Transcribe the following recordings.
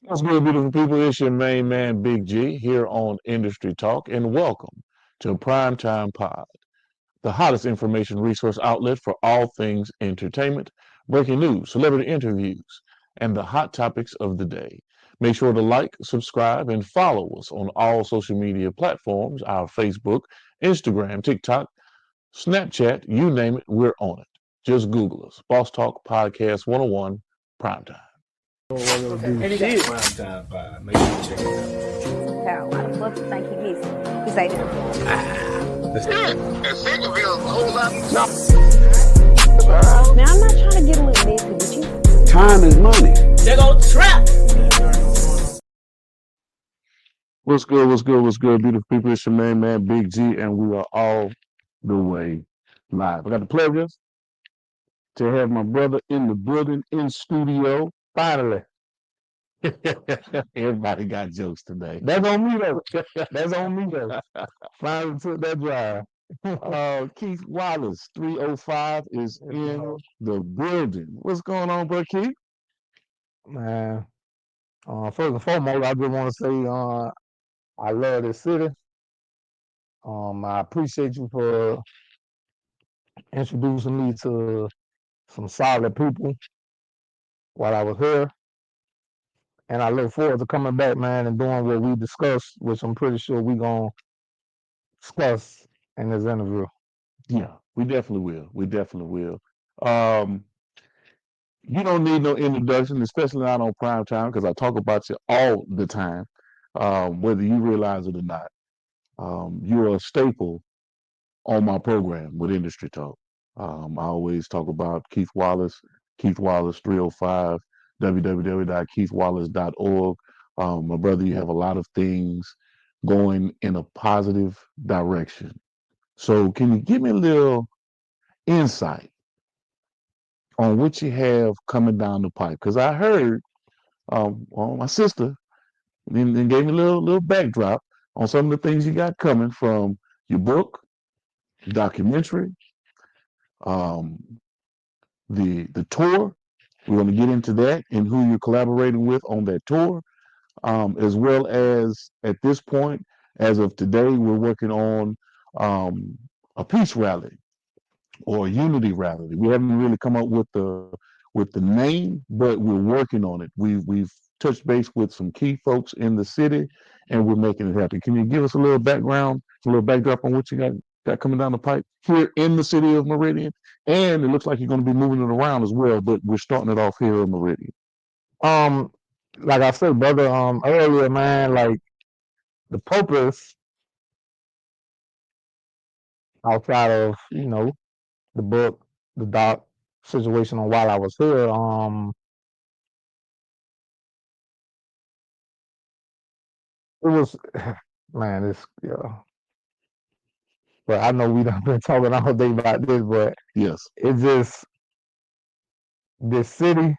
What's good, beautiful people? It's your main man, Big G, here on Industry Talk, and welcome to Primetime Pod, the hottest information resource outlet for all things entertainment, breaking news, celebrity interviews, and the hot topics of the day. Make sure to like, subscribe, and follow us on all social media platforms, our Facebook, Instagram, TikTok, Snapchat, you name it, we're on it. Just Google us. Boss Talk Podcast 101 Primetime. And he got prime time vibe. Make sure you check it Hell, why the fuck you think he missing? He say that. And second bill, a whole lot. Now I'm not trying to get a little messy with you. Time is money. They go trap. What's good? What's good? What's good, beautiful people? It's your main man, Big G, and we are all the way live. I got the pleasure to have my brother in the building, in studio. Finally. Everybody got jokes today. That's on me, though. That's on me, though. Finally took that drive. Keith Wallace, 305, is in the building. What's going on, bro, Keith? Man, first and foremost, I just want to say I love this city. I appreciate you for introducing me to some solid people while I was here. And I look forward to coming back, man, and doing what we discussed, which I'm pretty sure we're going to discuss in this interview. Yeah, we definitely will. We definitely will. Um, you don't need no introduction, especially not on prime time, because I talk about you all the time, whether you realize it or not. You're a staple on my program with Industry Talk. I always talk about Keith Wallace 305, www.keithwallace.org. My brother, you have a lot of things going in a positive direction. So, can you give me a little insight on what you have coming down the pipe? Because I heard, well, my sister then gave me a little backdrop on some of the things you got coming from your book, documentary, um, the tour. We're going to get into that and who you're collaborating with on that tour, as well as at this point, as of today, we're working on a peace rally or a unity rally. We haven't really come up with the name, but we're working on it. We've touched base with some key folks in the city, and we're making it happen. Can you give us a little background, a little backdrop on what you got coming down the pipe here in the city of Meridian? And it looks like you're going to be moving it around as well, but we're starting it off here in Meridian. Um, like I said, brother, earlier, man, like the purpose outside of, the book, the doc situation on while I was here, it was, man, it's, yeah. But I know we done been talking all day about this, but Yes. it's just this city,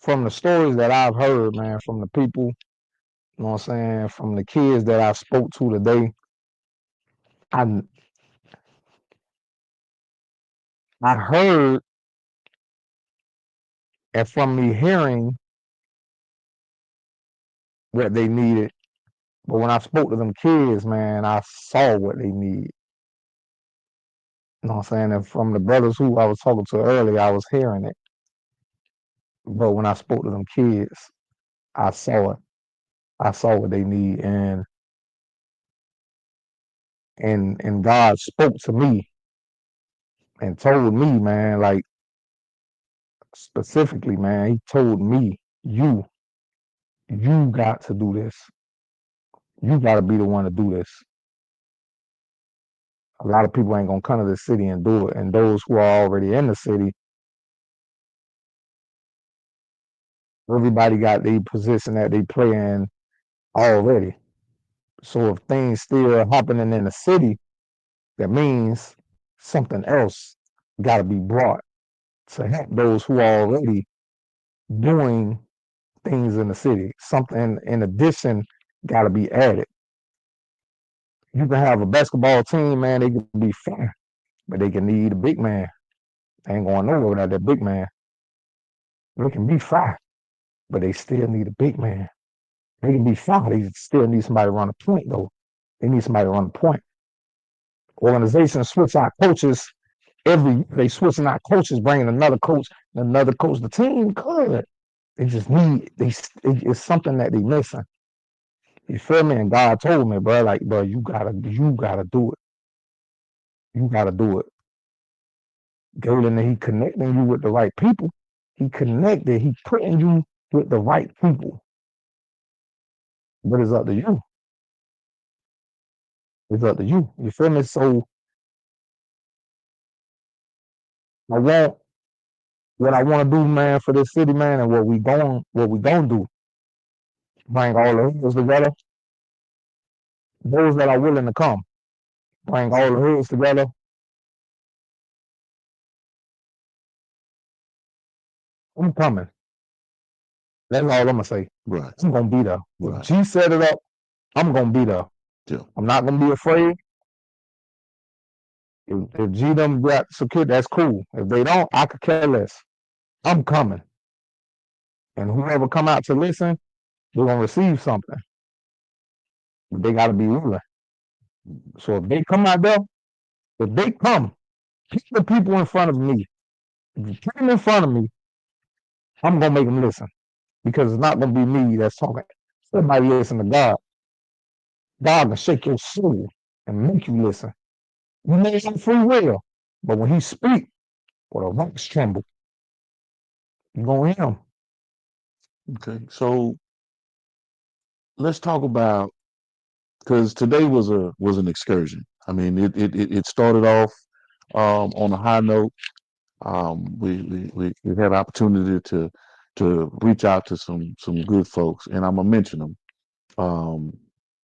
from the stories that I've heard, man, from the people, you know what I'm saying, from the kids that I spoke to today, I I heard, and from me hearing what they needed, but when I spoke to them kids, man, I saw what they need. You know what I'm saying? And from the brothers who I was talking to earlier, I was hearing it. But when I spoke to them kids, I saw it. I saw what they need, and God spoke to me and told me, man, like specifically, man, He told me, you got to do this. You got to be the one to do this. A lot of people ain't gonna come to the city and do it, and those who are already in the city, everybody got the position that they play in already. So if things still are happening in the city, that means something else got to be brought to help those who are already doing things in the city. Something in addition got to be added. You can have a basketball team, man, they can be fine, but they can need a big man. They ain't going nowhere without that big man. They can be fine, but they still need a big man. They can be fine. They still need somebody to run a point, though. They need somebody to run a point. Organizations switch out coaches they switching out coaches, bringing another coach, another coach. The team good. They just need it's something that they missing. You feel me? And God told me, bro, like, bro, you gotta do it. You gotta do it. Galen, he connecting you with the right people. He connected. He putting you with the right people. But it's up to you. It's up to you. You feel me? So I want what I want to do, man, for this city, man, and what we gonna do. Bring all the hoods together. Those that are willing to come. Bring all the hoods together. I'm coming. That's all I'm gonna say. Right. I'm gonna be there. Right. If G set it up, I'm gonna be there. Yeah. I'm not gonna be afraid. If G them got security, that's cool. If they don't, I could care less. I'm coming. And whoever come out to listen, they're gonna receive something. But they gotta be willing. So if they come out there, if they come, keep the people in front of me. If you put them in front of me, I'm gonna make them listen. Because it's not gonna be me that's talking. Somebody listen to God. God can shake your soul and make you listen. You may have free will, but when he speak, or the rocks tremble, you gonna hear him. Okay. So let's talk about, because today was an excursion. I mean, it started off on a high note. We had opportunity to reach out to some good folks, and I'm gonna mention them. Um,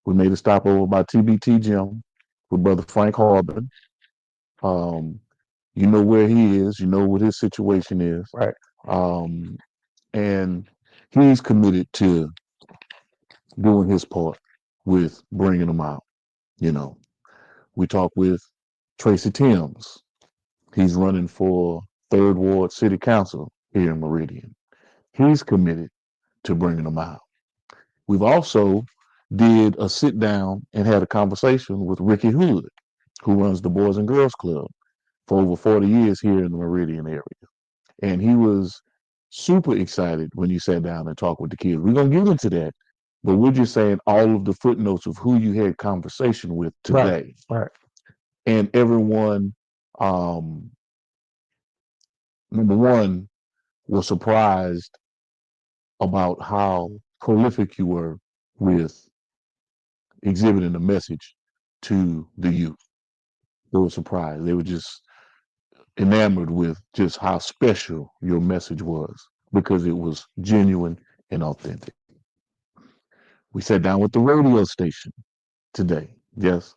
we made a stop over by TBT Gym with Brother Frank Harbin. Um, you know where he is. You know what his situation is. Right. And he's committed to doing his part with bringing them out. You know, we talked with Tracy Timms. He's running for Third Ward City Council here in Meridian. He's committed to bringing them out. We've also did a sit down and had a conversation with Ricky Hood, who runs the Boys and Girls Club for over 40 years here in the Meridian area. And he was super excited when you sat down and talked with the kids. We're going to get into that, but we're just saying all of the footnotes of who you had conversation with today. Right. And everyone, number one, was surprised about how prolific you were with exhibiting the message to the youth. They were surprised. They were just enamored with just how special your message was because it was genuine and authentic. We sat down with the radio station today, yes,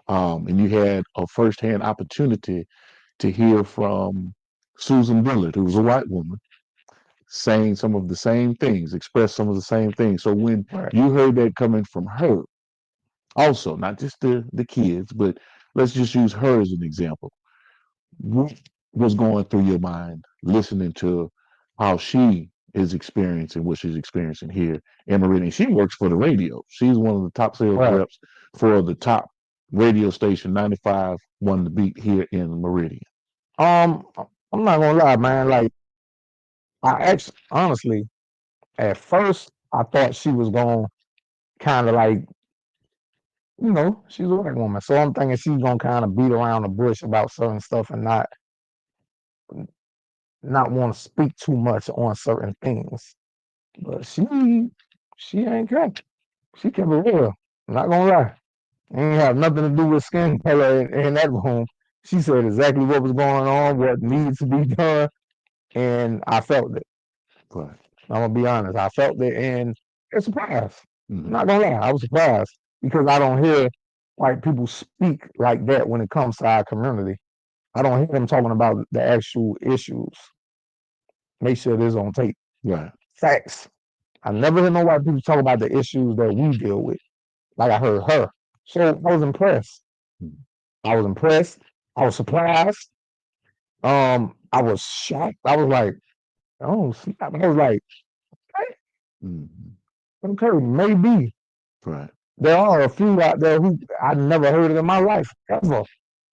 and you had a firsthand opportunity to hear from Susan Dillard, who was a white woman, saying some of the same things, express some of the same things. So when you heard that coming from her, also not just the kids, but let's just use her as an example. What was going through your mind listening to how she is experiencing what she's experiencing here in Meridian? She works for the radio. She's one of the top sales reps for the top radio station 95 One the Beat here in Meridian. I'm not gonna lie, man. Like I actually, honestly, at first I thought she was gonna kind of like, she's a white woman, so I'm thinking she's gonna kind of beat around the bush about certain stuff and not want to speak too much on certain things. But she ain't kept. She kept it real. I'm not gonna lie. It ain't have nothing to do with skin color in that room. She said exactly what was going on, what needs to be done, and I felt it. Right. I'm gonna be honest. I felt it, and it's surprised. I'm not gonna lie. I was surprised because I don't hear white people speak like that when it comes to our community. I don't hear them talking about the actual issues. Make sure it is on tape. Right. Facts. I never hear no white people talk about the issues that we deal with, like I heard her. So I was impressed. I was impressed. I was surprised. I was shocked. I was like, oh, snap. I was like, hey. Okay, maybe. Right. There are a few out there who I never heard of in my life ever.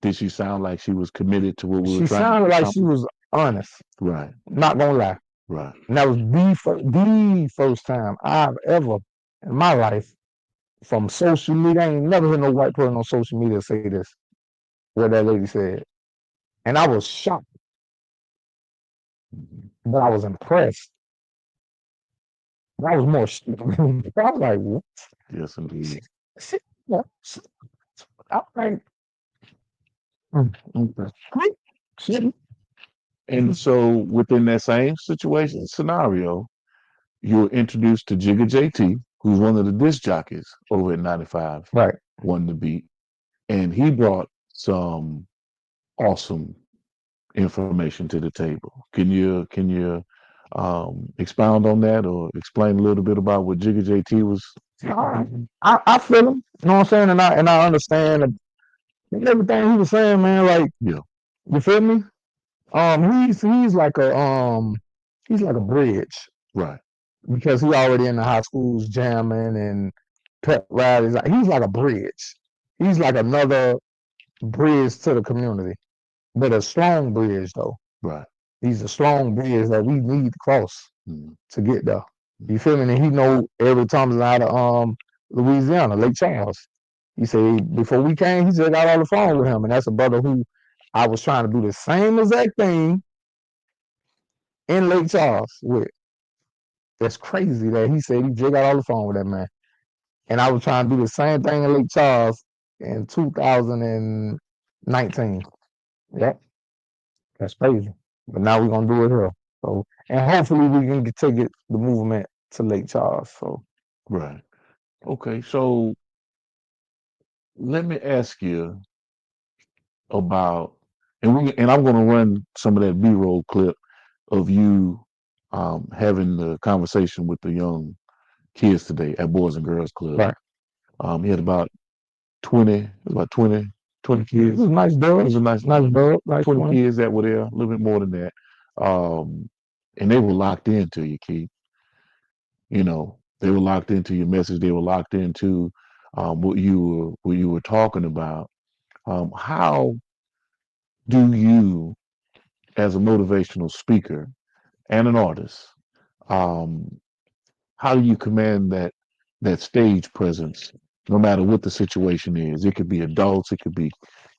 Did she sound like she was committed to what we were She trying to sounded like she accomplish? was honest. Right. Not gonna lie. Right. And that was the first time I've ever in my life from social media. I ain't never heard no white person on social media say this. What that lady said. And I was shocked, but I was impressed. I was more I was like, what? Yes, indeed. Shit, yeah. I was like, Okay. shit. And so within that same situation scenario, you're introduced to Jigga JT, who's one of the disc jockeys over at 95, Right. won the beat. And he brought some awesome information to the table. Can you expound on that or explain a little bit about what Jigga JT was? I feel him, you know what I'm saying, and I understand everything he was saying, man. Like, Yeah. you feel me? He's like a bridge Right. because he already in the high schools jamming and pep rallies. Like, he's like a bridge. He's like another bridge to the community, but a strong bridge though. Right. He's a strong bridge that we need to cross Mm. to get there. You feel me? And he know every time out of Louisiana, Lake Charles. He said before we came, he just got on the phone with him, and that's a brother who I was trying to do the same exact thing in Lake Charles with. That's crazy that he said he just got on the phone with that man, and I was trying to do the same thing in Lake Charles in 2019. Yep, that's crazy. But now we're gonna do it here. So, and hopefully we can take the movement to Lake Charles. So, Right. Okay. So let me ask you about, and I'm going to run some of that B-roll clip of you having the conversation with the young kids today at Boys and Girls Club. right. He had about 20 It kids. was a nice It dog. was a nice Nice dog. Nice 20 one. kids that were there, a little bit more than that. And they were locked into you, Keith. You know, they were locked into your message. They were locked into what you were talking about. How do you, as a motivational speaker and an artist, um, how do you command that stage presence, no matter what the situation is? It could be adults, it could be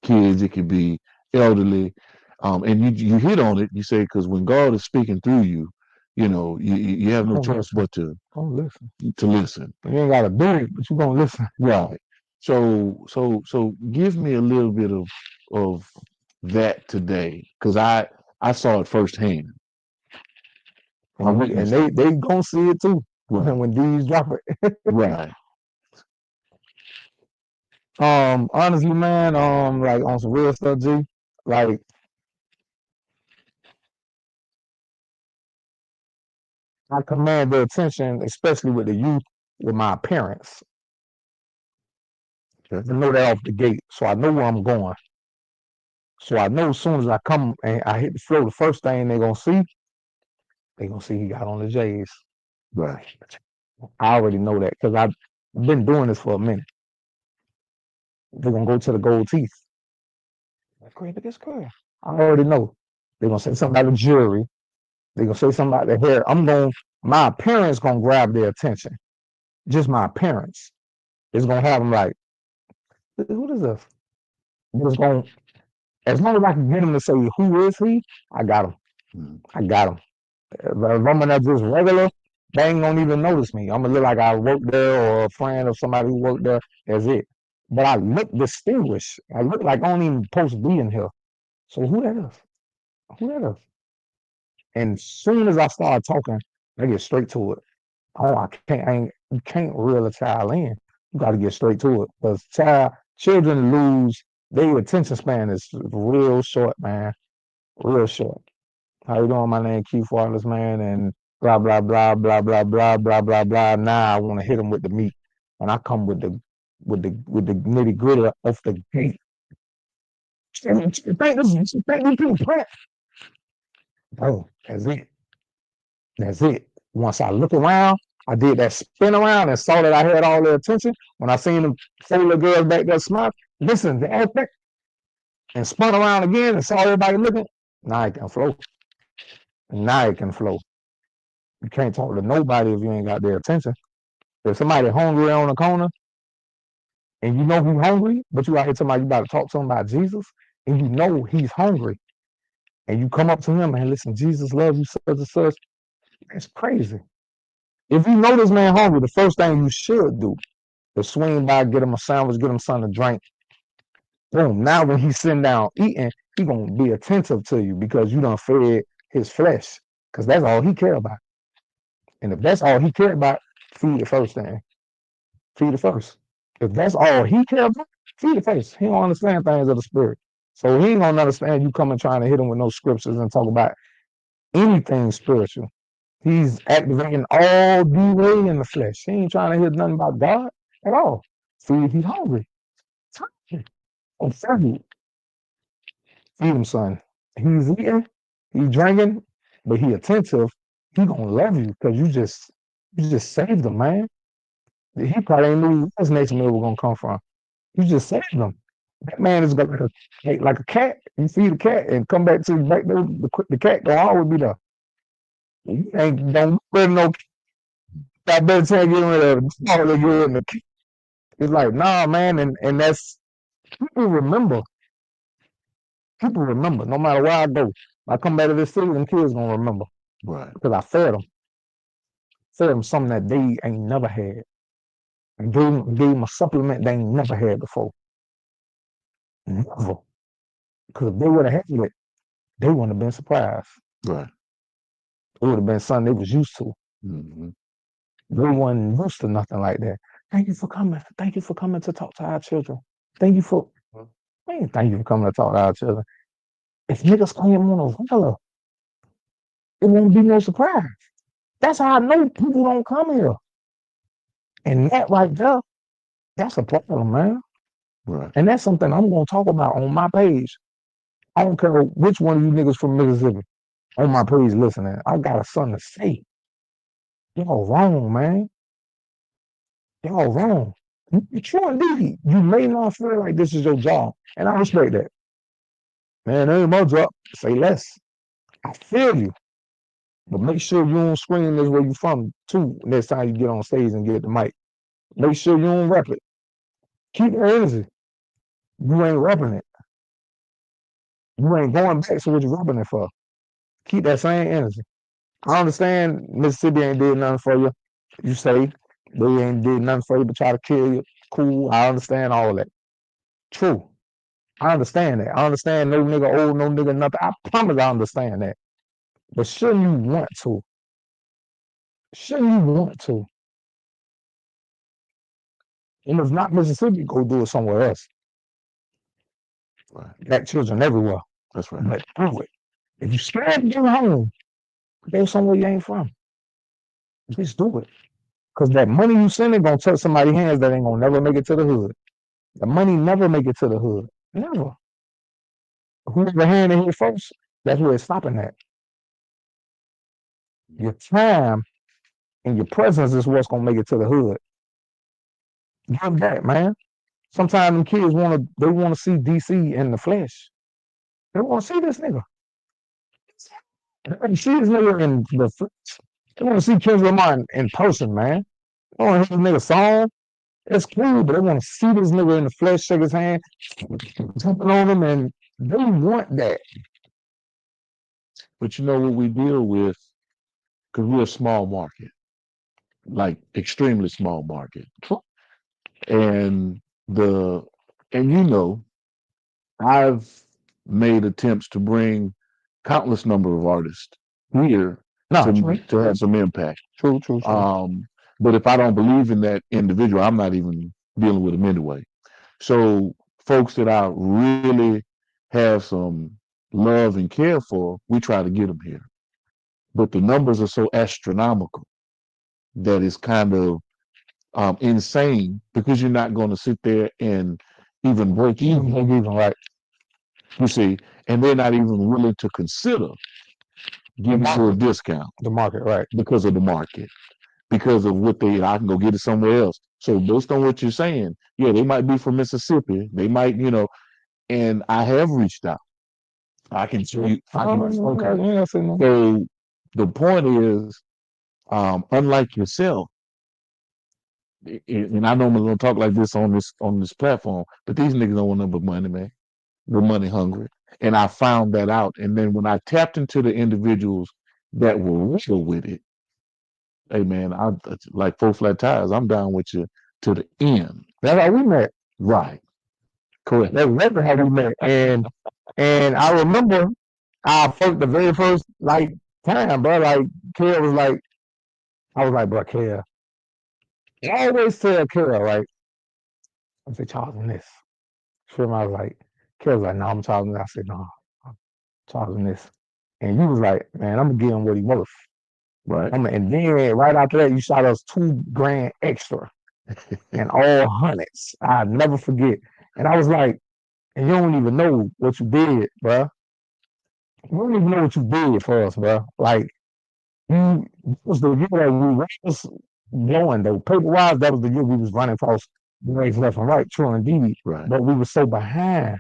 kids, it could be elderly, and you hit on it. You say because when God is speaking through you, you have no Don't choice listen. but to Don't listen. to listen. You ain't gotta do it, but you gonna listen. Right. So give me a little bit of that today, because I saw it firsthand. I And witnessed they it. they gonna see it too Right. when these drop it. Right. Honestly, man, like on some real stuff, G. Like I command their attention, especially with the youth, with my appearance. Okay. I know that off the gate, so I know where I'm going. So I know as soon as I come and I hit the floor, the first thing they gonna see he got on the J's. Right. I already know that because I've been doing this for a minute. They're gonna go to the gold teeth. Like, great, look at this girl. I already know. They're gonna say something about the jewelry. They're gonna say something about the hair. My appearance gonna grab their attention. Just my appearance. It's gonna have them like, what is this? But it's gonna, as long as I can get them to say, who is he? I got him. Mm. I got him. If I'm in just regular, they ain't gonna even notice me. I'm gonna look like I worked there or a friend of somebody who worked there. That's it. But I look distinguished. I look like I don't even supposed to be in here. So who that is? Who that is? And as soon as I start talking, I get straight to it. Oh, you can't reel a child in. You got to get straight to it because children lose their attention span is real short, man. Real short. How you doing? My name Keith Wallace, man, and blah blah blah blah blah blah blah blah blah. Now I want to hit them with the meat, and I come with the nitty gritty off the gate. Think this people prep. Oh, that's it. That's it. Once I look around, I did that spin around and saw that I had all their attention. When I seen them 4 little girls back there smile, listen, the aspect, and spun around again and saw everybody looking. Now it can flow. Now it can flow. You can't talk to nobody if you ain't got their attention. If somebody hungry on the corner and you know he's hungry, but you out here talking about you about to talk to him about Jesus, and you know he's hungry, and you come up to him and listen, Jesus loves you such and such. That's crazy. If you know this man hungry, the first thing you should do is swing by, get him a sandwich, get him something to drink. Boom. Now when he's sitting down eating, he gonna be attentive to you because you done fed his flesh. Because that's all he care about. And if that's all he care about, feed it first thing. Feed it first. If that's all he care about, feed it first. He don't understand things of the spirit. So he ain't gonna understand you coming trying to hit him with no scriptures and talk about anything spiritual. He's activating all the way in the flesh. He ain't trying to hear nothing about God at all. Feed, he's hungry. I'm feed him, son. He's eating, he's drinking, but he attentive. He gonna love you because you just saved him, man. He probably ain't knew where his next meal was gonna come from. You just saved him. That man is like a cat. You feed a cat and come back to back there. The cat gonna always be there. You ain't don't better no. I better tell you the it's like nah, man, and that's people remember. People remember no matter where I go. I come back to this city, them kids gonna remember. Right. Because I fed them something that they ain't never had. And gave them a supplement they ain't never had before. Never. Because if they would have had it, they wouldn't have been surprised. Right. It would have been something they was used to. Mm-hmm. They wasn't used to nothing like that. Thank you for coming. Thank you for coming to talk to our children. Thank you for thank you for coming to talk to our children. If niggas claim on a regular, it won't be no surprise. That's how I know people don't come here. And that right there, that's a problem, man. Right. And that's something I'm gonna talk about on my page. I don't care which one of you niggas from Mississippi on my page listening. I got something to say. Y'all wrong, man. Y'all wrong. True indeed. You may not feel like this is your job. And I respect that. Man, that ain't my job. Say less. I feel you. But make sure you don't scream this where you from too next time you get on stage and get the mic. Make sure you don't rep it. Keep your energy. You ain't repping it. You ain't going back to what you're repping it for. Keep that same energy. I understand Mississippi ain't did nothing for you. You say they ain't did nothing for you but try to kill you. Cool. I understand all that. True. I understand that. I understand no nigga old, no nigga nothing. I promise I understand that. But shouldn't you want to? Shouldn't you want to? And if not Mississippi, go do it somewhere else. Right. Black children everywhere. That's right. But do it. If you scared to go home, go somewhere you ain't from. Just do it. Because that money you sending gonna touch somebody's hands that ain't gonna never make it to the hood. The money never make it to the hood. Never. Whoever hand in here first, that's where it's stopping at. Your time and your presence is what's gonna make it to the hood. Give them that, man. Sometimes them kids wanna see DC in the flesh. They wanna see this nigga. They wanna see this nigga in the flesh. They wanna see Kendrick Lamar in person, man. They wanna hear this nigga song. It's cool, but they wanna see this nigga in the flesh, shake his hand, jumping on him, and they want that. But you know what we deal with, because we're a small market, like extremely small market. And you know, I've made attempts to bring countless number of artists here to have some impact. True. But if I don't believe in that individual, I'm not even dealing with them anyway. So folks that I really have some love and care for, we try to get them here. But the numbers are so astronomical that it's kind of insane because you're not going to sit there and even break even, right. you see, and they're not even willing to consider giving you a discount The market, right. because of the market. because of what I can go get it somewhere else. So based on what you're saying, yeah, they might be from Mississippi. They might, and I have reached out. I can tell you. Okay. Yeah, so So the point is, unlike yourself, and I normally don't talk like this on this platform, but these niggas don't want nothing but money, man. They're money hungry, and I found that out. And then when I tapped into the individuals that were real with it, hey man, I like 4 flat tires. I'm down with you to the end. that's how we met. Right. Correct. That's exactly how we met. And I remember the very first time, bro. Like Kara was like, I was like, bro, Kara. I always tell Kara, right? I say Charles this. Sure, I was like, Kara was like, no, I'm Charles. I said, no, I'm Charles this. And you was like, man, I'm gonna give him what he worth. Right. And then right after that, you shot us $2,000 extra and all hundreds. I'll never forget. And I was like, and you don't even know what you did, bro. You don't even know what you did for us, bro. Like, that was the year that we was blowing, though. Paper-wise, that was the year we was running across the race left and right, true indeed. Right. But we were so behind.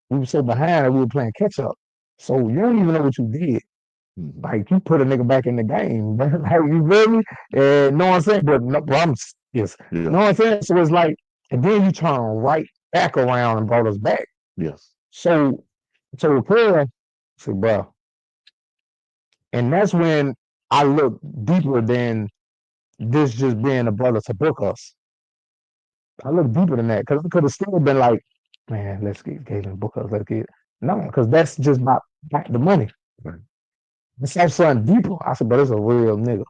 We were so behind that we were playing catch-up. So you don't even know what you did. Like, you put a nigga back in the game, bro. Like, you feel me? And know what I'm saying? But no, bro, yes. Yeah. Know what I'm saying? So it's like, and then you turn right back around and brought us back. Yes. So Pearl said, bro. And that's when I look deeper than this just being a brother to book us. I look deeper than that because it could have still been like, man, let's get Galen book us. Let's get no, because that's just about the money. Right. I said something deeper. I said, but it's a real nigga.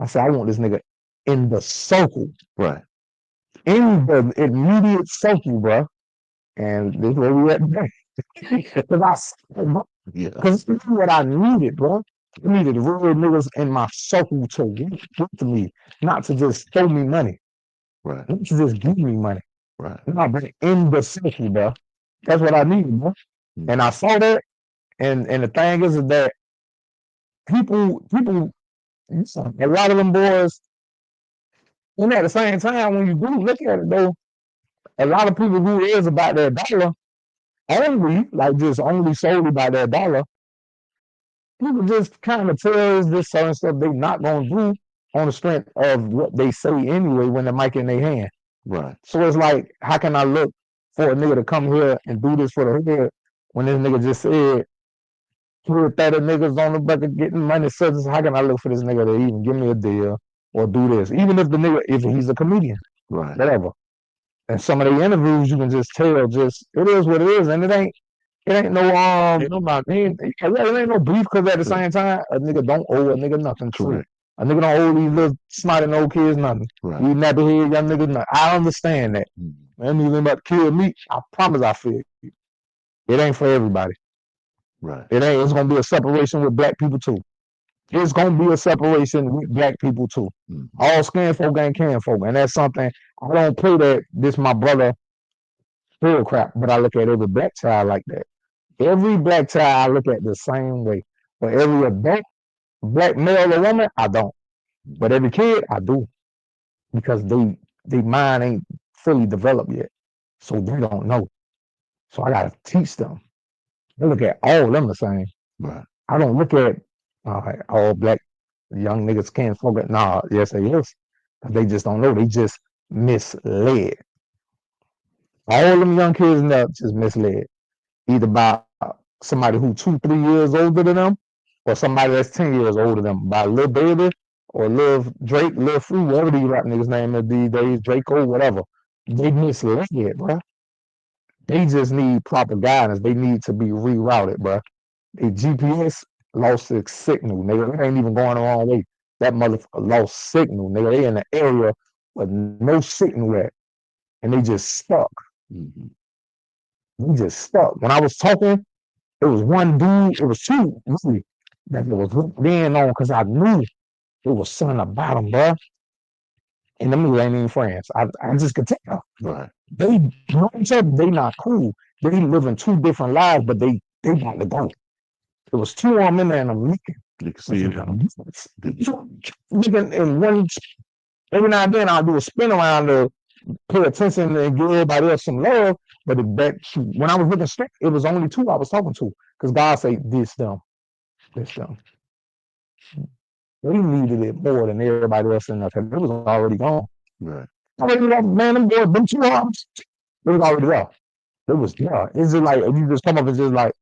I said, I want this nigga in the circle. Right. In the immediate circle, bro. And this is where we at today. Because this is what I needed, bro. I needed real niggas in my circle to work with me, not to just throw me money. Right. Not to just give me money. Right. No, but in the circle, bro. That's what I needed, bro. And I saw that, and the thing is that people, a lot of them boys, and at the same time, when you do look at it though, a lot of people who is about their dollar only, like just only solely by their dollar, people just kind of tell this certain stuff they not gonna do on the strength of what they say anyway when the mic in their hand. Right. So it's like, how can I look for a nigga to come here and do this for the head when this nigga just said 30 niggas on the bucket getting money? So how can I look for this nigga to even give me a deal or do this? Even if the nigga, if he's a comedian, right, whatever. And some of the interviews, you can just tell, just it is what it is, and it ain't no ain't no it ain't no beef because at the same time, a nigga don't owe a nigga nothing. True. Correct. A nigga don't owe these little snotty old kids nothing. Right. We never hear young niggas nothing. I understand that. Man, niggas about to kill me. I promise I feel you. It ain't for everybody. Right. It ain't. It's gonna be a separation with black people too. It's gonna be a separation with black people too. All skin folk ain't can folk, and that's something I don't play that. This my brother. Real crap, but I look at every black child like that. Every black child I look at the same way. But every adult, black male or woman, I don't. But every kid, I do. Because they mind ain't fully developed yet. So they don't know. So I gotta teach them. I look at all of them the same. Right. I don't look at all black young niggas can't forget. Nah, yes they is. They just don't know. They just misled. All them young kids now just misled. Either by somebody who 2-3 years older than them, or somebody that's 10 years older than them, by Lil Baby or Lil Drake, Lil Free, whatever these rap niggas name is these days, Draco, whatever. They misled, bro. They just need proper guidance. They need to be rerouted, bro. Their GPS lost its signal, nigga. It ain't even going the wrong way. That motherfucker lost signal, nigga. They in the area with no signal at, and they just stuck. They just stuck. When I was talking, it was one dude, it was two, really, that it was laying on because I knew it was something about them, bro. And them niggas ain't even friends. I just could tell. Right. They know each other, they not cool. They living two different lives, but they got to go. It was two of them in there and I'm leaking. You can see it. Looking in one, every now and then I'll do a spin around to pay attention and give everybody else some love. But when I was looking straight, it was only two I was talking to. Because God said, this them. They needed it more than everybody else in there because it was already gone. Right. Already left, man, them boys, them 2 arms, it was already there. It was there. It's just like, if you just come up and just like,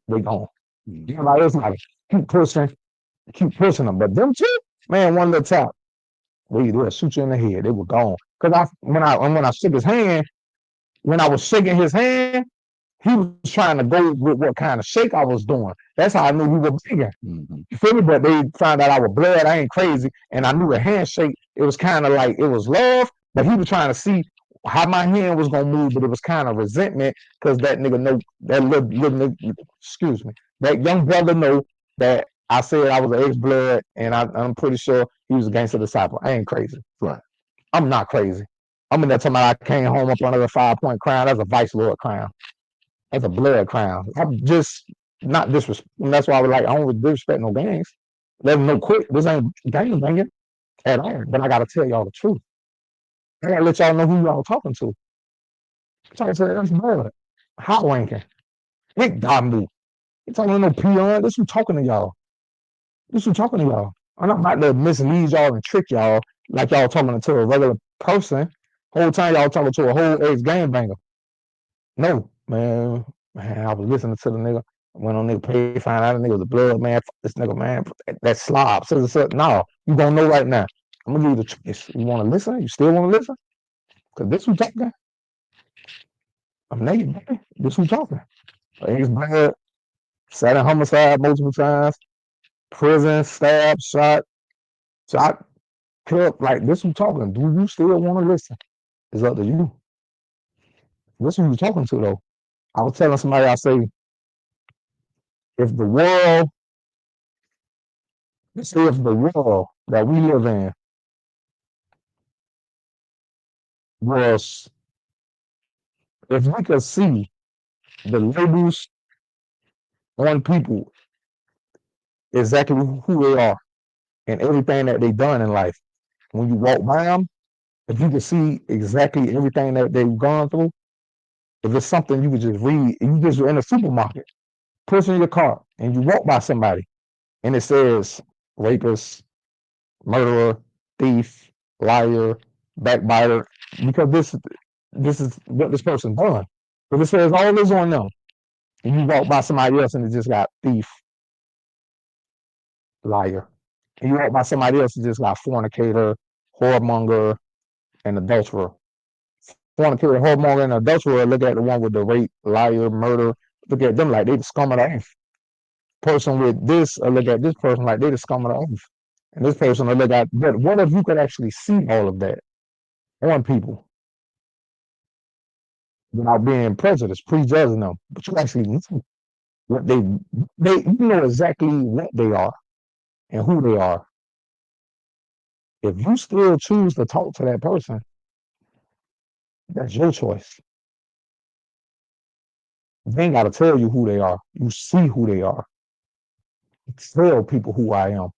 they gone. Everybody else like, keep pushing them. But them two, man, one little tap, they'll shoot you in the head. They were gone. Because when I shook his hand, when I was shaking his hand, he was trying to go with what kind of shake I was doing. That's how I knew we were bigger. Mm-hmm. You feel me? But they found out I was blood. I ain't crazy. And I knew a handshake, it was kind of like, it was love, but he was trying to see how my hand was going to move, but it was kind of resentment because that nigga know, that little nigga, excuse me, that young brother know that I said I was an ex-blood, and I'm pretty sure he was a gangster disciple. I ain't crazy. Right. I'm not crazy. I'm in that time I came home up under a 5-point crown. That's a vice lord crown. That's a blood crown. I'm just not disrespect. That's why I was like, I don't disrespect no gangs. Let them know quick. This ain't gang banging at all. But I gotta tell y'all the truth. I gotta let y'all know who y'all talking to. Trying to say that's blood. Hot ranking. Nick Dombu. You talking to no peon. This who talking to y'all. I'm not about to mislead y'all and trick y'all like y'all talking to a regular person. Whole time y'all talking to a whole ex-gang banger. No, man, I was listening to the nigga. Went on nigga page, find out the nigga was a blood man. Fuck this nigga, man. That slob. No, you gonna know right now. I'm gonna give you the choice. You wanna listen? You still wanna listen? Cause this who talking. I'm naked, man. This who talking. Ex bad, sat in homicide multiple times, prison, stabbed, shot, killed. Like this who talking. Do you still wanna listen? It's up to you. This who you talking to though. I was telling somebody, I say, if the world that we live in was, if we could see the labels on people, exactly who they are and everything that they've done in life, when you walk by them, if you could see exactly everything that they've gone through, if it's something you could just read, you just in a supermarket, pushing your car, and you walk by somebody, and it says rapist, murderer, thief, liar, backbiter, because this is what this person done. But it says all this on them. And you walk by somebody else and it just got thief, liar. And you walk by somebody else and just got fornicator, whoremonger, and adulterer. Fornicator, whoremonger, and adulterer, look at the one with the rape, liar, murder. Look at them like they the scum of the earth. Person with this, or look at this person like they the scum of the earth. And this person will look at, but what if you could actually see all of that on people without being prejudiced, prejudging them? But you actually know what you know exactly what they are and who they are. If you still choose to talk to that person, that's your choice. They ain't got to tell you who they are. You see who they are. Tell people who I am.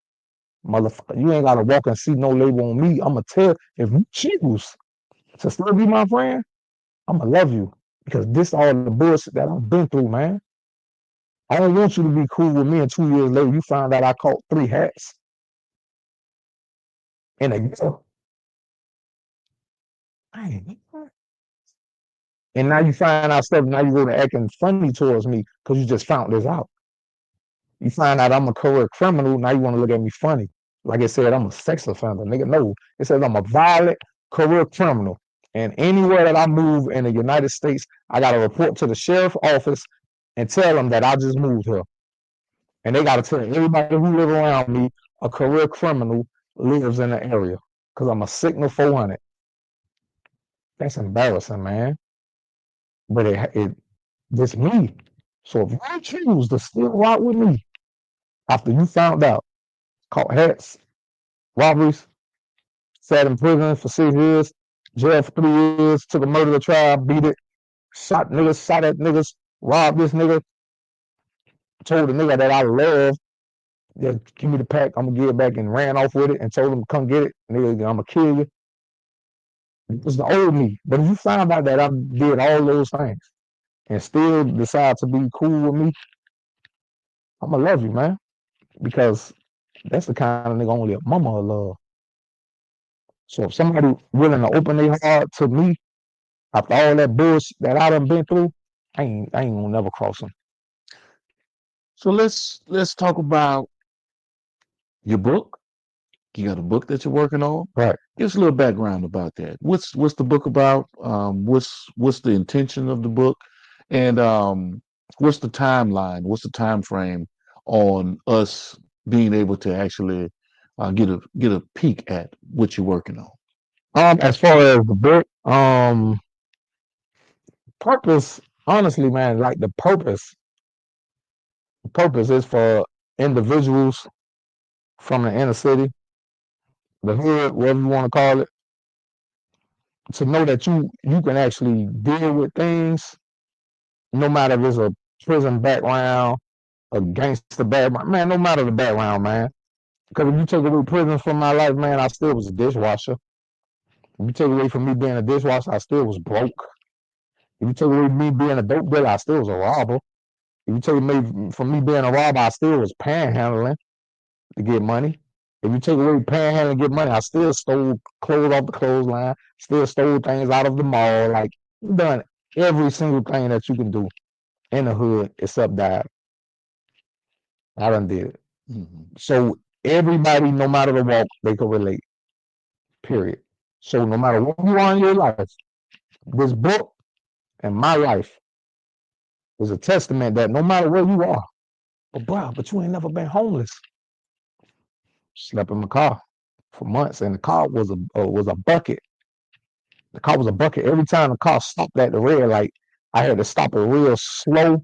Motherfucker, you ain't got to walk and see no label on me. I'm going to tell, if you choose to still be my friend, I'm going to love you. Because this all the bullshit that I've been through, man. I don't want you to be cool with me and 2 years later you found out I caught 3 hats in a year. And now you find out stuff, now you go to acting funny towards me because you just found this out. You find out I'm a career criminal, now you want to look at me funny. Like it said, I'm a sex offender. Nigga, no. It says I'm a violent career criminal. And anywhere that I move in the United States, I got to report to the sheriff office and tell them that I just moved here. And they got to tell everybody who live around me a career criminal lives in the area because I'm a signal 400. That's embarrassing, man. But it's me. So if you choose to still rock with me after you found out, caught hats, robberies, sat in prison for 6 years, jail for 3 years, took a murder trial, beat it, shot niggas, shot at niggas, robbed this nigga, told the nigga that I love just give me the pack, I'm gonna get it back, and ran off with it and told them come get it, nigga, I'm gonna kill you. It's the old me. But if you find out that I did all those things and still decide to be cool with me, I'm gonna love you, man, because that's the kind of nigga only a mama will love. So if somebody willing to open their heart to me after all that bullshit that I done been through, I ain't gonna never cross them. So let's talk about your book. You got a book that you're working on. Right. Give us a little background about that. What's the book about? What's the intention of the book, and what's the timeline? What's the time frame on us being able to actually get a peek at what you're working on? As far as the book, purpose, honestly, man, like the purpose is for individuals from the inner city, the hood, whatever you want to call it, to know that you can actually deal with things, no matter if it's a prison background, a gangster background, man, no matter the background, man. Because if you take away prison from my life, man, I still was a dishwasher. If you take away from me being a dishwasher, I still was broke. If you take away me being a dope dealer, I still was a robber. If you take away from me being a robber, I still was panhandling to get money. If you take away panhandling to get money, I still stole clothes off the clothesline, still stole things out of the mall. Like, done every single thing that you can do in the hood except that. I done did it. Mm-hmm. So everybody, no matter the walk, they can relate. Period. So no matter what you are in your life, this book and my life is a testament that no matter where you are, but you ain't never been homeless. Slept in my car for months, and the car was a bucket. The car was a bucket. Every time the car stopped at the red light, I had to stop it real slow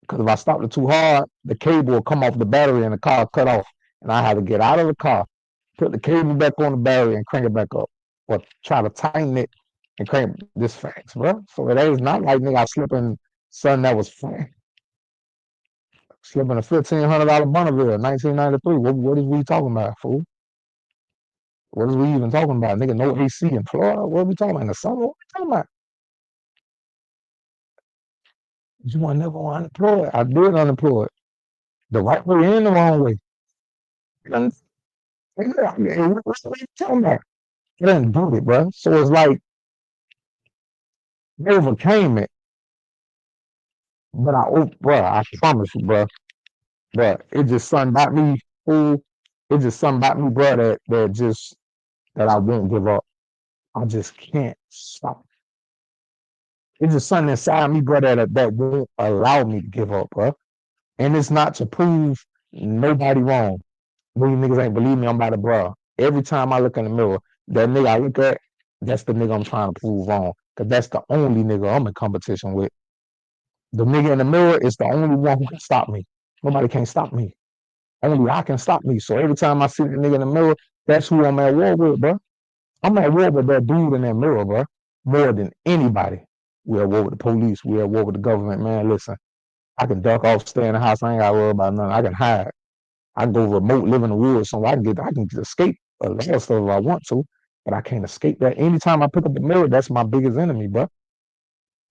because if I stopped it too hard, the cable would come off the battery and the car cut off, and I had to get out of the car, put the cable back on the battery, and crank it back up, or try to tighten it and crank this facts, bro. So it is not like nigga I slept in something that was flat. Slept in a $1,500 Bonneville, 1993. What is we talking about, fool? What is we even talking about? Nigga, no AC in Florida? What are we talking about? In the summer? What are we talking about? You want never unemployed. I did unemployed. The right way and the wrong way. And, what are you talking about? I didn't do it, bro. So it's like, I overcame it. But bro, I promise you, bro. But it just something about me, fool. It's just something about me, bro, that I won't give up. I just can't stop. It's just something inside me, bro, that won't allow me to give up, bro. And it's not to prove nobody wrong. These niggas ain't believe me. I'm about to, bro. Every time I look in the mirror, that nigga I look at, that's the nigga I'm trying to prove wrong. Cause that's the only nigga I'm in competition with. The nigga in the mirror is the only one who can stop me. Nobody can stop me. Only I can stop me. So every time I see the nigga in the mirror, that's who I'm at war with, bro. I'm at war with that dude in that mirror, bro. More than anybody. We're at war with the police. We're at war with the government, man. Listen, I can duck off, stay in the house. I ain't got to worry about nothing. I can hide. I can go remote, live in the woods somewhere. I can escape a lot of stuff if I want to, but I can't escape that. Anytime I pick up the mirror, that's my biggest enemy, bro.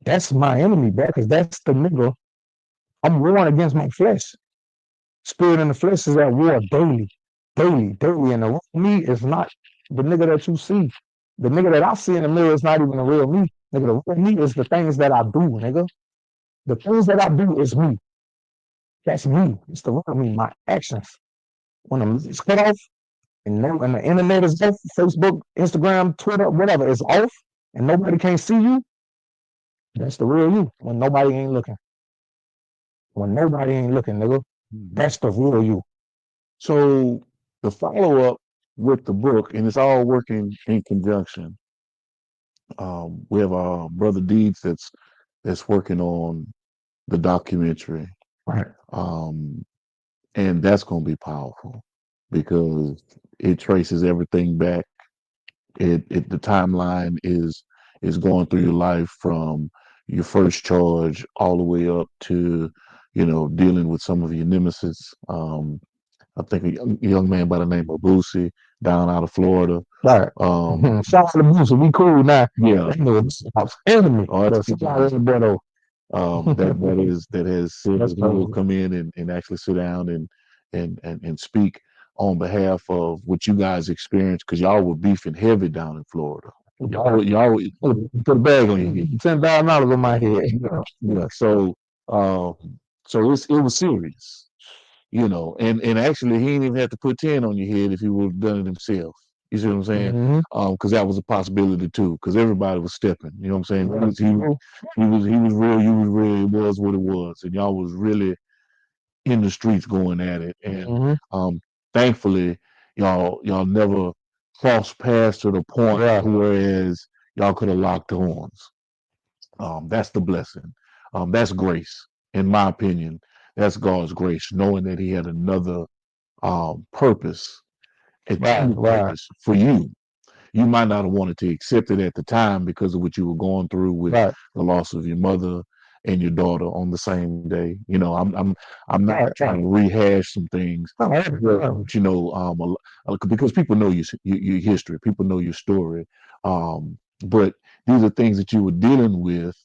That's my enemy, bro, because that's the nigga. I'm warring against my flesh. Spirit and the flesh is at war daily, daily, daily. And the real me is not the nigga that you see. The nigga that I see in the mirror is not even the real me. Nigga, the real me is the things that I do, nigga. The things that I do is me. That's me. It's the real me, my actions. When the music's cut off and the internet is off, Facebook, Instagram, Twitter, whatever is off, and nobody can see you, that's the real you. When nobody ain't looking. When nobody ain't looking, nigga, that's the real you. So the follow up with the book, and it's all working in conjunction. We have our brother Deeds that's working on the documentary, Right. and that's going to be powerful because it traces everything back. The timeline is going through your life from your first charge all the way up to dealing with some of your nemesis, I think a young man by the name of Boosie down out of Florida. Right. Shout out to Bruce. We cool now. Yeah. That nigga was enemy. Oh, that's But good. shout out to that though. That has said That's that he will crazy. come in and actually sit down and speak on behalf of what you guys experienced because y'all were beefing heavy down in Florida. Y'all Put a bag on your head. $10,000 on my head. yeah. Uh, so it was serious, and actually he didn't even have to put 10 on your head if he would have done it himself. You see what I'm saying? Mm-hmm. Because that was a possibility too. Because everybody was stepping. You know what I'm saying? He was real. You was real. It was what it was, and y'all was really in the streets going at it. And thankfully, y'all never crossed paths to the point whereas y'all could have locked horns. That's the blessing. That's grace, in my opinion. That's God's grace, knowing that He had another purpose, intended purpose for you. You might not have wanted to accept it at the time because of what you were going through with the loss of your mother and your daughter on the same day. I'm not trying to rehash some things, but, because people know your history, people know your story. But these are things that you were dealing with,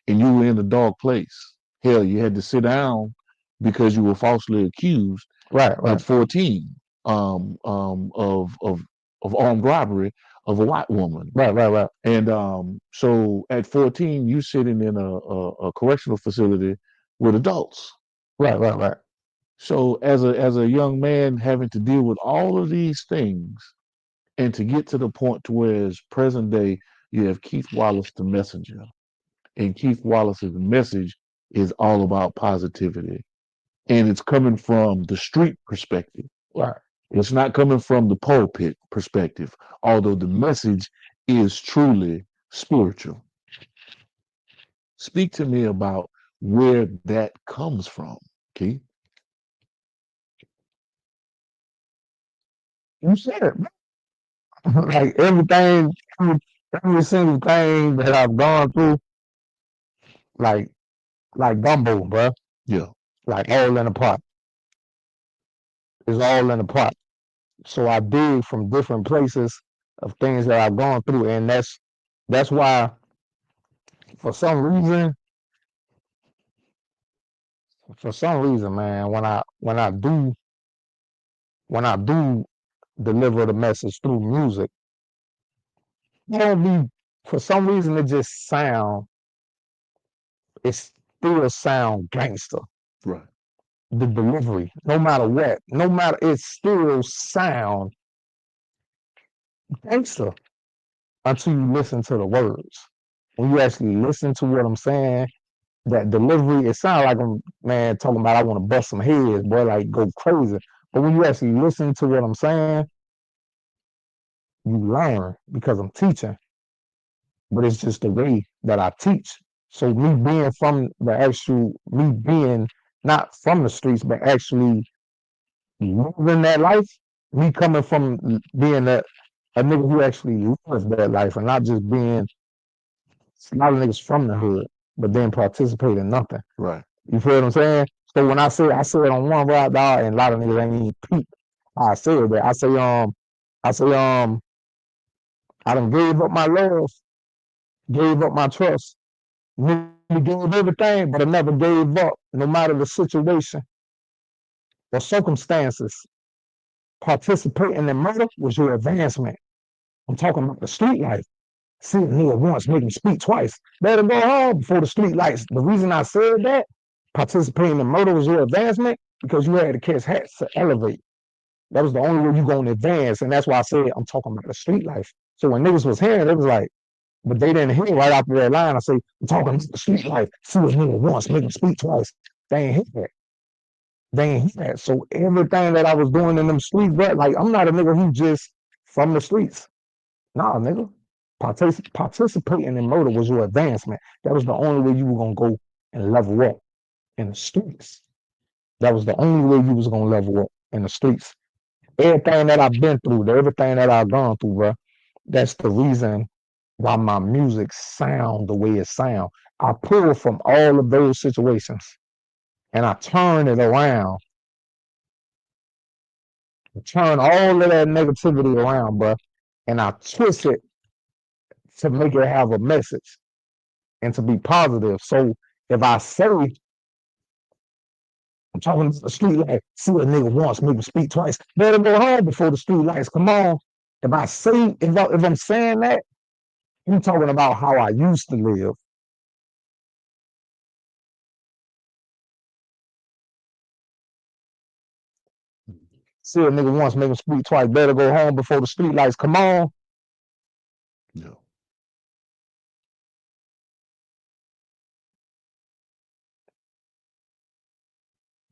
and you were in a dark place. Hell, you had to sit down because you were falsely accused at 14 of armed robbery of a white woman. Right. And so at 14, you sitting in a correctional facility with adults. Right. So as a young man having to deal with all of these things and to get to the point to where as present day you have Keith Wallace the messenger. And Keith Wallace's message is all about positivity. And it's coming from the street perspective. Right. It's not coming from the pulpit perspective, although the message is truly spiritual. Speak to me about where that comes from, Keith. You said it. Like everything, every single thing that I've gone through, like gumbo, bro. Yeah. Like all in a pot. It's all in a pot. So I dig from different places of things that I've gone through, and that's why, for some reason, man, when I do deliver the message through music, it don't be for some reason it still sound gangster. Right. The delivery, no matter what, it still sound gangster until you listen to the words. When you actually listen to what I'm saying, that delivery, it sounds like I'm, man, talking about I want to bust some heads, boy, like go crazy. But when you actually listen to what I'm saying, you learn because I'm teaching. But it's just the way that I teach. So me being not from the streets, but actually living that life, me coming from being a nigga who actually lives that life and not just being a lot of niggas from the hood, but then participate in nothing. Right. You feel what I'm saying? So when I say it on one rap dog, and a lot of niggas ain't even peep. I say it, but I done gave up my love, gave up my trust, nigga gave everything, but I never gave up, no matter the situation or circumstances. Participating in murder was your advancement. I'm talking about the street life. See a nigga once, make him speak twice. Better go home before the street lights. The reason I said that, participating in murder was your advancement, because you had to catch hats to elevate. That was the only way you going to advance. And that's why I said I'm talking about the street life. So when niggas was hearing it, was like, but they didn't hear right after that line. I say, I'm talking about the street life. See a nigga once, make him speak twice. They ain't hear that. They ain't hear that. So everything that I was doing in them streets, bro, like I'm not a nigga who just from the streets. Nah, nigga. Participating in murder was your advancement. That was the only way you were gonna go and level up in the streets. That was the only way you was gonna level up in the streets. Everything that I've been through, everything that I've gone through, bro, that's the reason why my music sound the way it sound. I pull from all of those situations and I turn it around turn all of that negativity around, bro, and I twist it to make it have a message and to be positive. So if I say I'm talking to the street light, see a nigga once, make him speak twice, better go home before the street lights come on. If I say if I'm saying that, I'm talking about how I used to live. See a nigga once, make him speak twice, better go home before the street lights come on. Yeah.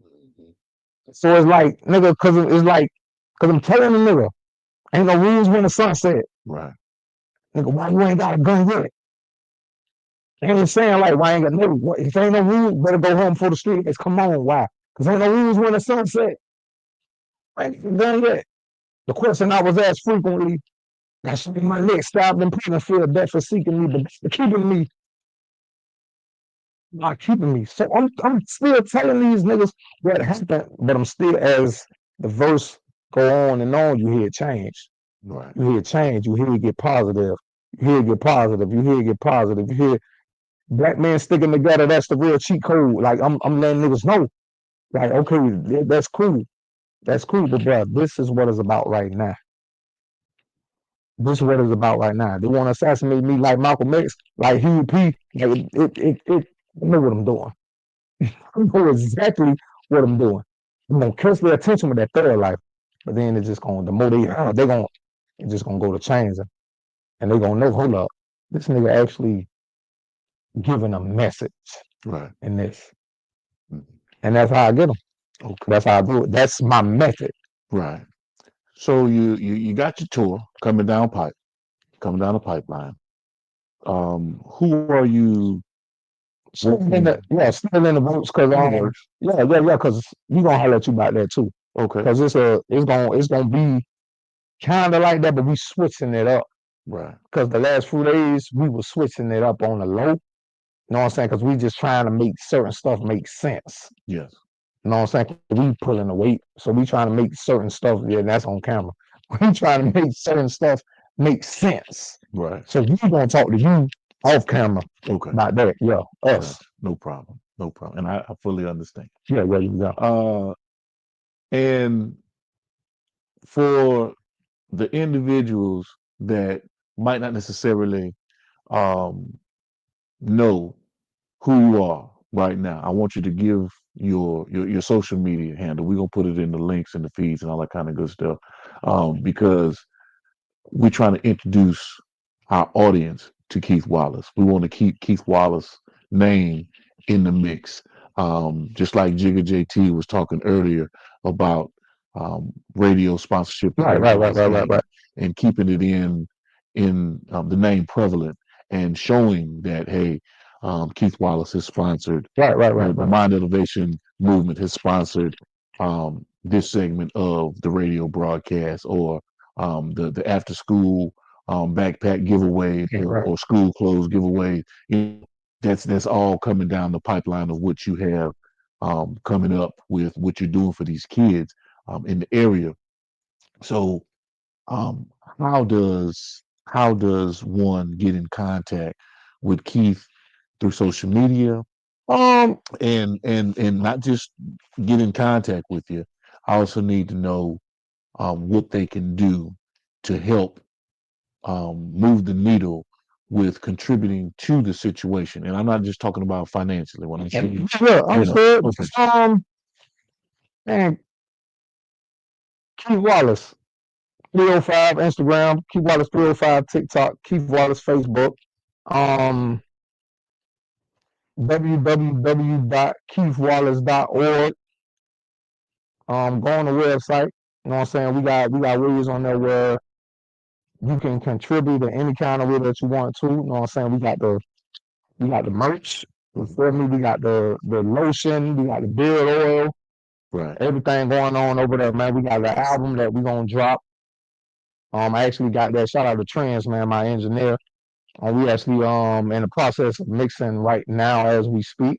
Mhm. So it's like, nigga, cause I'm telling the nigga, ain't no rules when the sun set. Right. Nigga, why you ain't got a gun yet? They ain't saying like, why ain't got no, if ain't no rules, better go home before the street lights come on. Why? Cause ain't no rules when the sun set. I ain't got a gun yet. The question I was asked frequently, that should be my neck stabbed and put in fear of death for seeking me, but keeping me, not keeping me. So I'm still telling these niggas what happened, but I'm still, as the verse go on and on, you hear it change. Right. You hear it change. You hear it get positive. You hear it get positive. You hear it get positive. You hear black men sticking together. That's the real cheat code. Like I'm letting niggas know. Like, okay, that's cool. That's cool, but bro, this is what it's about right now. This is what it's about right now. They want to assassinate me like Malcolm X, like Huey P. Like I know what I'm doing. I know exactly what I'm doing. I'm gonna catch their attention with that third life, but then it's just gonna the more they gonna it's just gonna go to change them, and they gonna know. Hold up, this nigga actually giving a message Right. in this, Mhm. and that's how I get them. Okay. That's how I do it. That's my method. Right. So you got your tour coming down the pipeline. Who are you Still in working the still in the roots because in the works? because we gonna holler at you about that too. Okay. Because it's gonna be kind of like that, but we switching it up. Right. Because the last few days we were switching it up on the low. You know what I'm saying? Because we just trying to make certain stuff make sense. Yes. You know what I'm saying? We pulling the weight, so we trying to make certain stuff. Yeah, that's on camera. We trying to make certain stuff make sense. Right. So we gonna talk to you off camera Okay. about that. Yeah, us. Gotcha. No problem. No problem. And I fully understand. Yeah, yeah. And for the individuals that might not necessarily um, know who you are right now, I want you to give your social media handle. We're gonna put it in the links and the feeds and all that kind of good stuff, because we're trying to introduce our audience to Keith Wallace. We want to keep Keith Wallace name in the mix. Just like Jigga JT was talking earlier about radio sponsorship and advertising and keeping it in the name prevalent and showing that, hey, Keith Wallace has sponsored the Mind Elevation movement has sponsored this segment of the radio broadcast, or the after school backpack giveaway, or school clothes giveaway. You know, that's all coming down the pipeline of what you have coming up with what you're doing for these kids in the area. So, um, how does one get in contact with Keith through social media? And not just get in contact with you. I also need to know what they can do to help move the needle with contributing to the situation. And I'm not just talking about financially. When I'm saying, I'm sure. Man, Keith Wallace 305 Instagram, Keith Wallace 305 TikTok, Keith Wallace Facebook, um, www.keithwallace.org. Go on the website. You know what I'm saying? We got ways on there where you can contribute in any kind of way that you want to. You know what I'm saying? We got the merch. You feel me? We got the lotion. We got the beard oil. right, Everything going on over there, man. We got the album that we gonna drop. I actually got that. Shout out to Trans, man, my engineer. We actually in the process of mixing right now as we speak.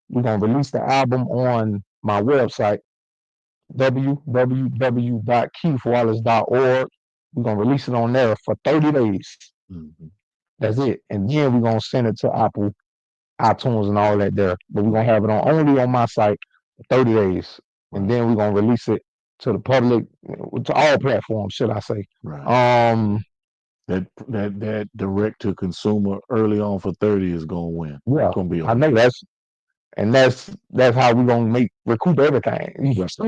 We're gonna release the album on my website. www.keithwallace.org. We're gonna release it on there for 30 days. Mhm. That's it. And then we're gonna send it to Apple, iTunes, and all that there. But we're gonna have it on only on my site for 30 days. And Right. then we're gonna release it to the public, to all platforms, should I say. Right. Um That direct to consumer early on for 30 is gonna win. yeah, It's gonna be I on. know that's how we're gonna recoup everything. Right. So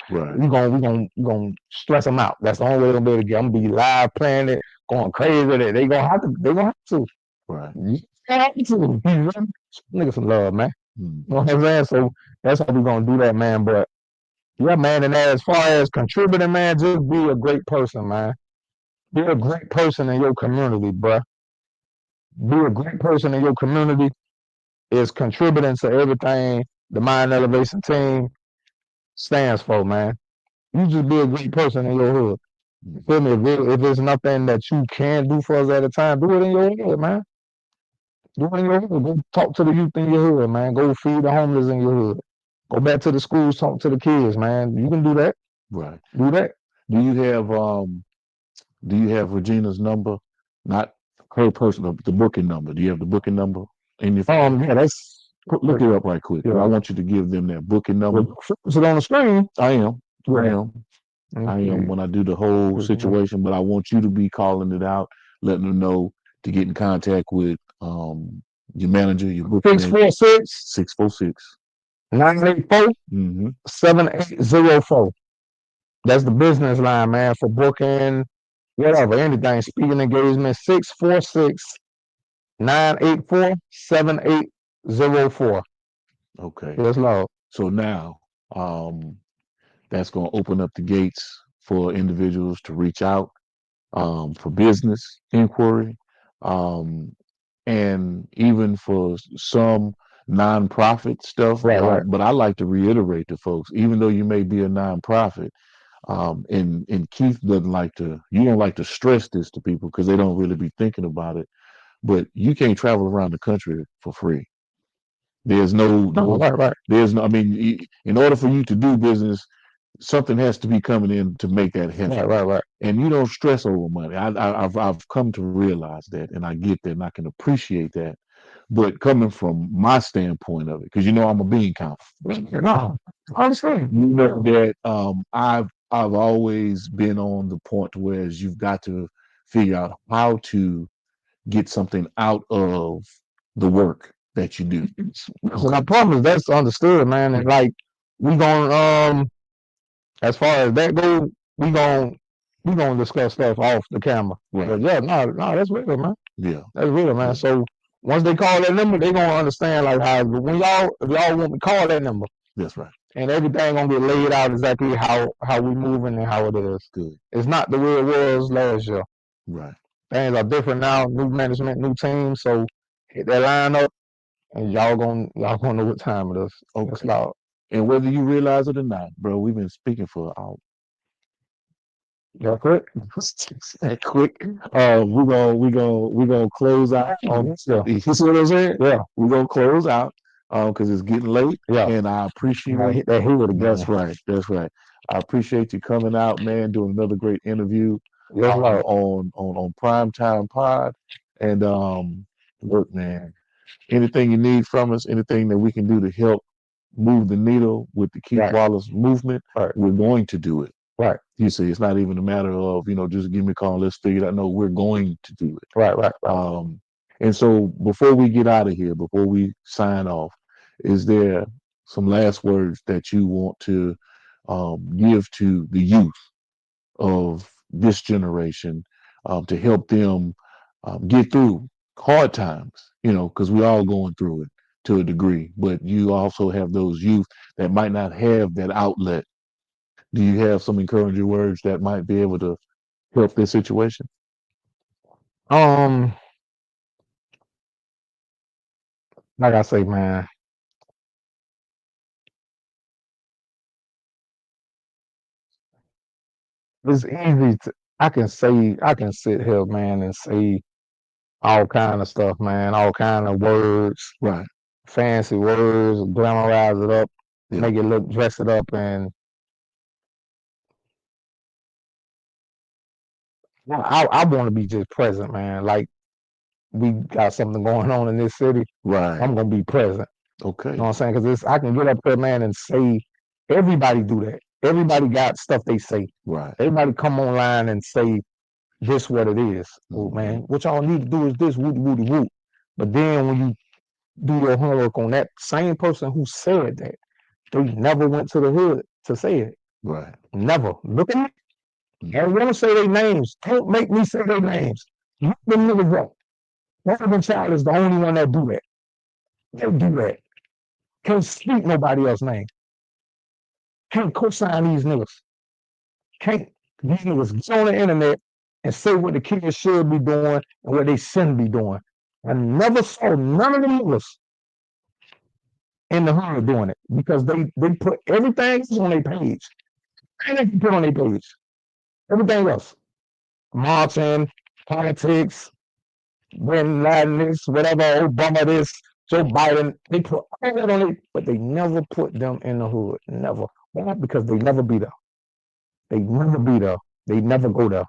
Right. we're gonna stress them out. That's the only way they're gonna be able to get. I'm gonna be live playing it, going crazy with it. They gonna have to. They gonna have to. Right. You have to. Nigga some love, man. Mm. You know what I'm saying? So that's how we're gonna do that, man. But yeah, man. And as far as contributing, man, just be a great person, man. Be a great person in your community, bruh. Be a great person in your community is contributing to everything the Mind Elevation team stands for, man. You just be a great person in your hood. You feel me? If there's nothing that you can do for us at a time, do it in your hood, man. Do it in your hood. Go talk to the youth in your hood, man. Go feed the homeless in your hood. Go back to the schools, talk to the kids, man. You can do that. Right. Do that. Do you have Regina's number? Not her personal, the booking number. Do you have the booking number in your phone? Yeah, that's Look it up right quick. yeah. I want you to give them that booking number. Is it on the screen? I am. I Yeah. am. I am when I do the whole situation, but I want you to be calling it out, letting them know to get in contact with your manager, your booking 646 646 984 mm-hmm. 7804. That's the business line, man, for booking, whatever, anything, speaking engagement, 646 984 7804. Okay. Yes, Lord. So now that's going to open up the gates for individuals to reach out for business inquiry, and even for some nonprofit stuff. Right. But I like to reiterate to folks, even though you may be a nonprofit, and Keith doesn't like to, you don't like to stress this to people because they don't really be thinking about it. But you can't travel around the country for free. There's no, Right. there's no. I mean, in order for you to do business, something has to be coming in to make that happen. Right. And you don't stress over money. I've come to realize that, and I get that, and I can appreciate that. But coming from my standpoint of it, because you know I'm a bean counter. No, I understand. You know that I've always been on the point where you've got to figure out how to get something out of the work that you do. So I promise that's understood, man. And like we gonna as far as that goes, we gonna discuss stuff off the camera. Right. But yeah, no, that's real, man. Yeah. That's real, man. Yeah. So once they call that number, they gonna understand like how when if y'all want to call that number, That's right. and everything gonna get laid out exactly how we moving and how it is. Good. It's not the way it was last year. Right. Things are different now. New management, new team. So hit that line up, and y'all gonna know what time it is. Okay. It's loud. And whether you realize it or not, bro, we've been speaking for an hour. Y'all quick? That quick. We're gonna close out. You see what I'm saying? Yeah. We're gonna close out because it's getting late. Yeah. And I appreciate hit that hood again. That's right. That's right. I appreciate you coming out, man, doing another great interview on Primetime Pod. And look, man, anything you need from us, anything that we can do to help move the needle with the Keith Wallace movement, we're going to do it. Right. You see, it's not even a matter of, just give me a call, let's figure it out. No, we're going to do it. Right. And so before we get out of here, before we sign off, is there some last words that you want to give to the youth of this generation to help them get through hard times, because we're all going through it to a degree, but you also have those youth that might not have that outlet. Do you have some encouraging words that might be able to help this situation? Like I say, man, it's easy to. I can sit here, man, and say all kind of stuff, man, all kind of words, Right. fancy words, glamorize it up, Yeah. make it look, dress it up, and I want to be just present, man. Like we got something going on in this city. Right. I'm gonna be present. Okay. You know what I'm saying? Because I can get up there, man, and say everybody do that. Everybody got stuff they say. Right. Everybody come online and say this what it is. Oh Mhm. man, what y'all need to do is this, woody woody woot. But then when you do your homework on that same person who said that, they never went to the hood to say it. Right. Never. Look at Mhm. me. I want to say their names. Don't make me say their names. Look them niggas up. Marvin Child is the only one that do that. They do that. Can't speak nobody else's name. Can't co-sign these niggas. Can't these niggas get on the internet and say what the kids should be doing and what they shouldn't be doing. I never saw none of the niggas in the hood doing it because they put everything else on their page. Anything they put on their page. Everything else. Marching, politics, Bin Laden this, whatever, Obama this, Joe Biden. They put all that on it, but they never put them in the hood. Never. Why? Because they never be there. They never be there. They never go there.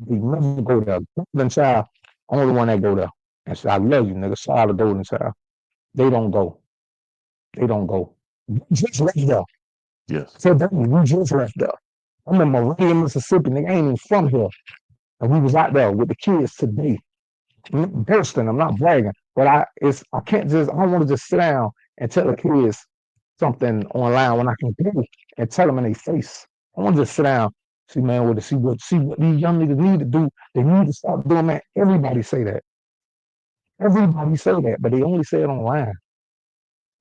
They never go there. Golden Child, only one that go there. And so I love you, nigga. Shout out to Golden Child. They don't go. They don't go. We just left there. Yes. So that we just left there. I'm in Meridian, Mississippi. Nigga, I ain't even from here. And we was out there with the kids today. I'm not boasting. I'm not bragging. But I can't just, I don't want to just sit down and tell the kids something online when I can go and tell them in their face. I want to just sit down, see, man, see what these young niggas need to do. They need to stop doing that. Everybody say that. Everybody say that, but they only say it online.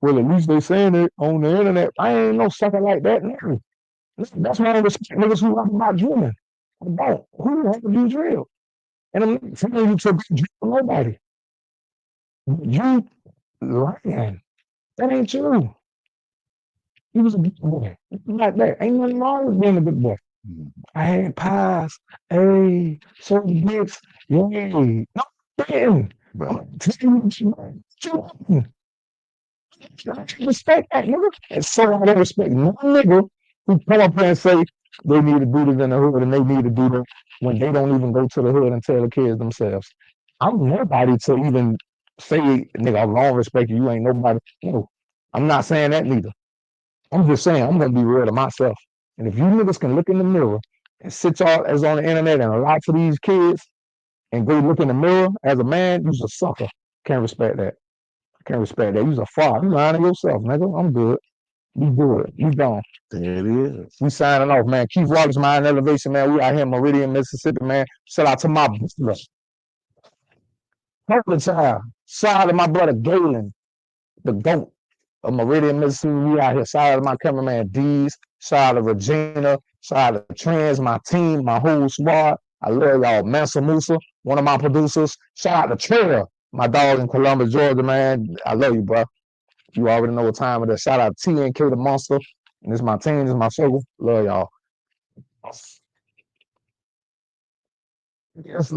Well, at least they saying it on the internet. I ain't no sucker like that. No. That's why I don't respect niggas who talk about drilling. I don't. Who the hell do you drill? And I'm not telling you to drill nobody. You lying. That ain't true. He was a good boy. Like that. Ain't nothing wrong with being a good boy. Mhm. I had pies. Hey, so dicks. Yay. No, damn. Right. I'm telling you, respect that nigga. And so I don't respect no nigga who come up here and say they need to do this in the hood and they need to do that when they don't even go to the hood and tell the kids themselves. I'm nobody to even say, nigga, I don't respect you. You ain't nobody. No, I'm not saying that neither. I'm just saying I'm gonna be real to myself. And if you niggas can look in the mirror and sit y'all as on the internet and lie to these kids and go look in the mirror as a man, you's a sucker. Can't respect that. Can't respect that. You's a fraud. You lying to yourself, nigga. I'm good. You good. You gone. There it is. We signing off, man. Keith Wallace, Mind Elevation, man. We out here in Meridian, Mississippi, man. Shout out to my brother, Golden Child. Shout out to my brother Galen, the GOAT of Meridian, Mississippi. We out here. Shout out to my cameraman Deez. Shout out to Regina. Shout out to Trans, my team, my whole squad. I love y'all. Mansa Musa, one of my producers. Shout out to Trevor, my dog in Columbus, Georgia, man. I love you, bro. You already know what time it is. Shout out to TNK the Monster. And this is my team. This is my circle. Love y'all. Yes,